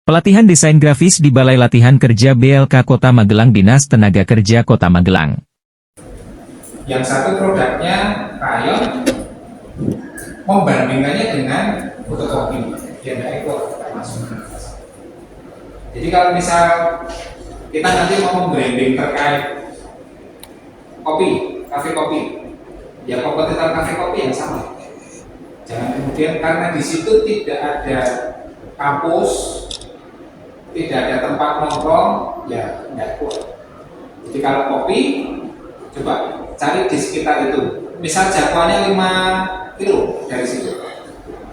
Pelatihan desain grafis di Balai Latihan Kerja BLK Kota Magelang Dinas Tenaga Kerja Kota Magelang. Yang satu produknya rayon, membandingkannya dengan fotokopi, dia tidak ikut masuk. Jadi kalau misal kita nanti mau branding terkait kopi, kafe kopi, ya kompetitor kafe kopi yang sama. Jangan kemudian karena di situ tidak ada kampus, tidak ada tempat nongkrong, ya tidak kuat. Jadi kalau kopi, coba cari di sekitar itu. Misal jangkauannya 5 kilo dari situ.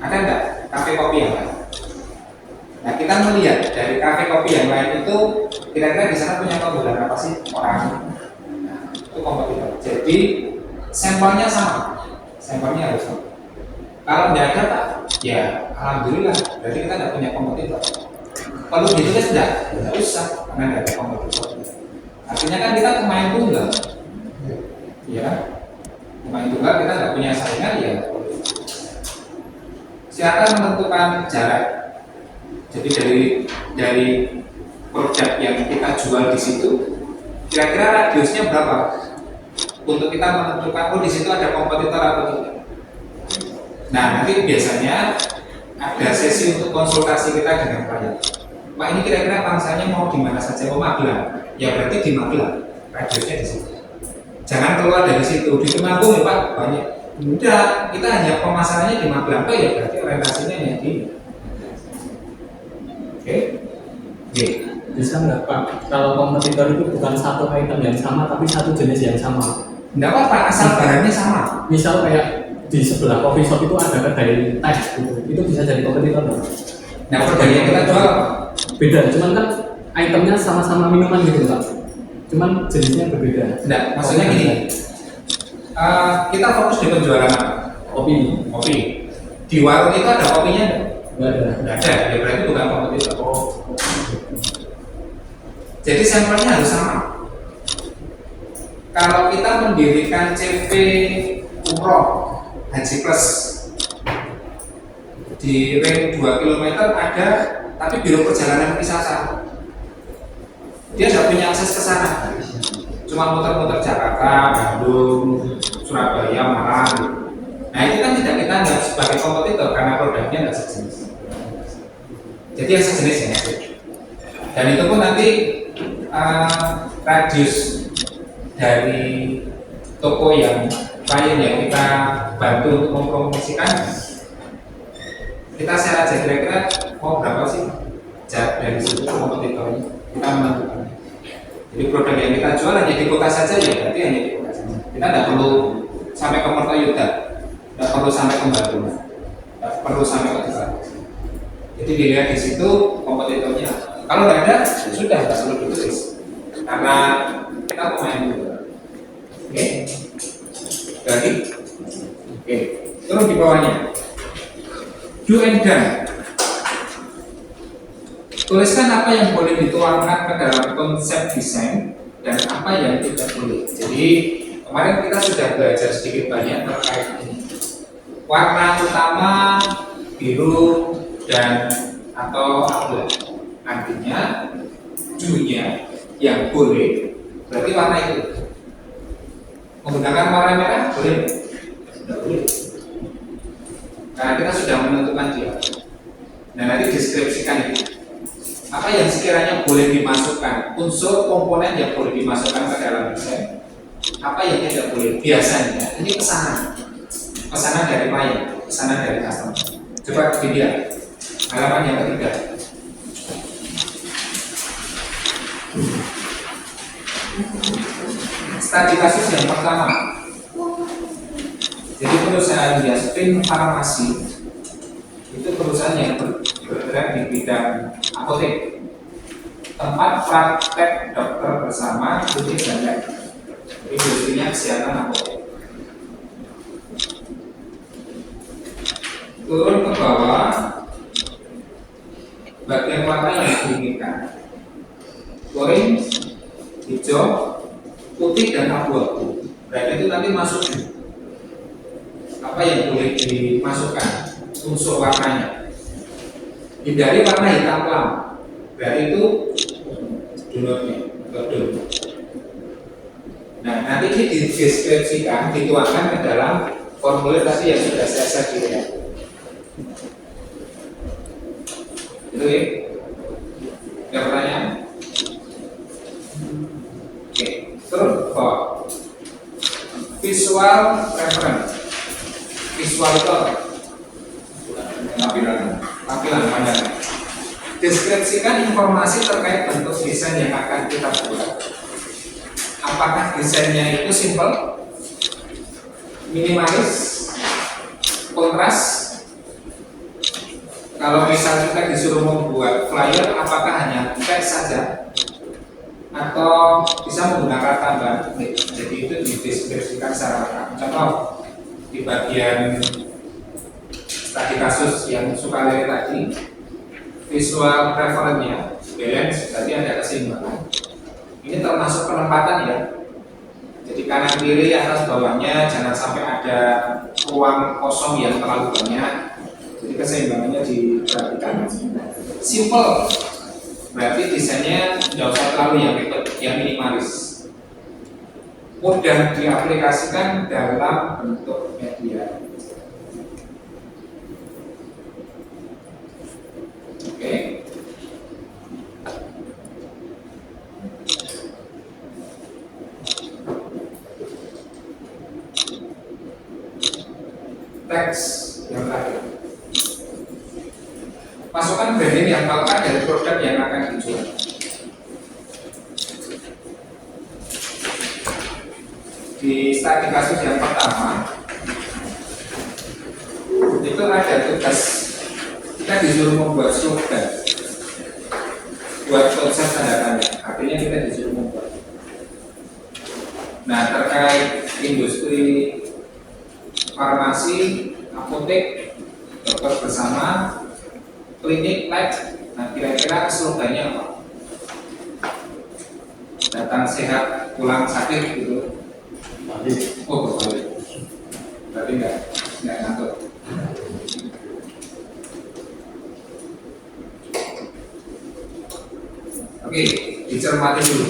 Ada enggak kafe kopi yang lain? Nah, kita melihat dari kafe kopi yang lain itu kira-kira di sana punya keunggulan apa sih orang? Nah, itu kompetitor. Jadi sampelnya sama, sampelnya harus sama. Kalau nggak ada Pak, ya alhamdulillah, berarti kita nggak punya kompetitor. Kalau gitu kan nggak usah, karena nggak ada kompetitor. Artinya kan kita pemain tunggal, ya, pemain tunggal kita nggak punya saingan ya. Silakan menentukan jarak. Jadi dari produk yang kita jual di situ, kira-kira radiusnya berapa? Untuk kita menentukan, oh di situ ada kompetitor atau tidak. Nah, nanti biasanya ada sesi untuk konsultasi kita dengan klien. Pak, ini kira-kira pangsanya mau di mana saja? Oh, Magelang. Ya berarti di Magelang. Radiusnya di situ. Jangan keluar dari situ. Di Temanggung ya Pak, banyak. Udah, kita hanya pemasarannya di Magelang. Oh ya berarti orientasinya hanya di. Oke. Bisa nggak Pak, kalau kompetitor itu bukan satu item yang sama tapi satu jenis yang sama? Nggak apa-apa, asal barangnya sama. Misal kayak di sebelah coffee shop itu ada kedai teh gitu, itu bisa jadi kompetitor nggak? Nah, produk yang kita jual beda, cuman kan itemnya sama-sama minuman gitu Pak, cuman jenisnya berbeda. Nggak, maksudnya gini, kita fokus di penjualan apa? Kopi. Kopi. Di warung itu ada kopinya Nggak ada. nggak ada, ya berarti bukan kompetitor. Jadi sampelnya harus sama. Kalau kita mendirikan CV umroh Haji Plus di ring 2 km ada, tapi biro perjalanan wisata. Dia tidak punya akses ke sana. Cuma muter-muter Jakarta, Bandung, Surabaya, Malang. Nah itu kan tidak kita anggap sebagai kompetitor karena produknya tidak sejenis. Jadi yang sejenis ya. Dan itu pun nanti radius dari toko yang klien yang kita bantu untuk mempromosikan, kita share aja kira-kira mau berapa sih jarak dari situ kompetitornya, kita menentukan. Jadi produk yang kita jual hanya di kota saja ya, berarti hanya di kota saja. Kita tidak perlu sampai ke Mertoyuda, tidak perlu sampai ke Batu, tidak perlu sampai ke Tegal. Jadi dilihat di situ kompetitornya. Kalau tidak ada, ya sudah tidak perlu ditulis. Karena kita pemain juga. Oke, lagi. Oke, turun di bawahnya. Do and done. Tuliskan apa yang boleh dituangkan ke dalam konsep desain dan apa yang tidak boleh. Jadi kemarin kita sudah belajar sedikit banyak terkait ini. Warna utama biru dan atau abu. Artinya dunia yang boleh berarti warna itu. Menggunakan warna merah boleh? Tidak boleh. Karena kita sudah menentukan dia. Nah nanti deskripsikan itu. Apa yang sekiranya boleh dimasukkan, unsur komponen yang boleh dimasukkan ke dalam desain, apa yang tidak boleh. Biasanya ini pesanan dari klien, pesanan dari customer. Coba dilihat halaman yang ketiga. Studi kasus yang pertama. Jadi perusahaan Yaspin Farmasi itu perusahaan yang bergerak di bidang apotek, tempat praktek dokter bersama klinik dan lab. Industrinya kesehatan apotek. Turun ke bawah, bagian warna yang diinginkan: orange, hijau, putih dan abu-abu. Berarti itu nanti masuk apa yang boleh dimasukkan unsur warnanya. Hindari warna hitam kelam. Berarti itu downloadnya, download. Nah, nanti ini dideskripsikan, dituangkan ke dalam formulir tadi yang sudah saya set gitu ya. Itu ya. Ada pertanyaan? Oke, terus visual reference. Visual itu apa? Tampilan pandangan. Deskripsikan informasi terkait bentuk desain yang akan kita buat. Apakah desainnya itu simple, minimalis, kontras? Kalau misal kita disuruh membuat flyer, apakah hanya teks saja? Atau bisa menggunakan tambahan? Jadi itu dideskripsikan secara lengkap. Contoh, di bagian studi kasus yang suka lihat tadi, visual referennya balance, berarti ada keseimbangan. Ini termasuk penempatan ya. Jadi kanan kiri, atas bawahnya jangan sampai ada ruang kosong yang terlalu banyak. Jadi keseimbangannya diperhatikan. Simple, berarti desainnya tidak usah terlalu yang ribet, yang minimalis. Mudah diaplikasikan dalam bentuk media. Oke. Teks yang terakhir. Masukkan branding yang melekat dari produk yang akan dijual. Di studi kasus yang pertama, itu ada tugas kita disuruh membuat slogan buat konsep tanda tanya. Artinya kita disuruh membuat. Nah, terkait industri farmasi, apotek, dokter bersama, klinik, lab. Nah, kira-kira slogannya apa? Datang sehat, pulang sakit gitu. Oh, berbalik. Berarti enggak ngatur. Oke, dicermati dulu.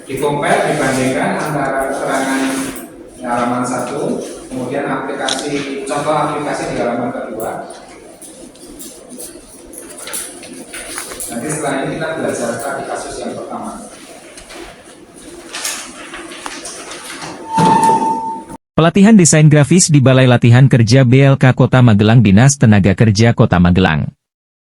Di-compare, dibandingkan antara keterangan di halaman 1, kemudian aplikasi, contoh aplikasi di halaman kedua. Nanti setelah ini kita belajar di kasus yang pertama. Pelatihan desain grafis di Balai Latihan Kerja BLK Kota Magelang Dinas Tenaga Kerja Kota Magelang.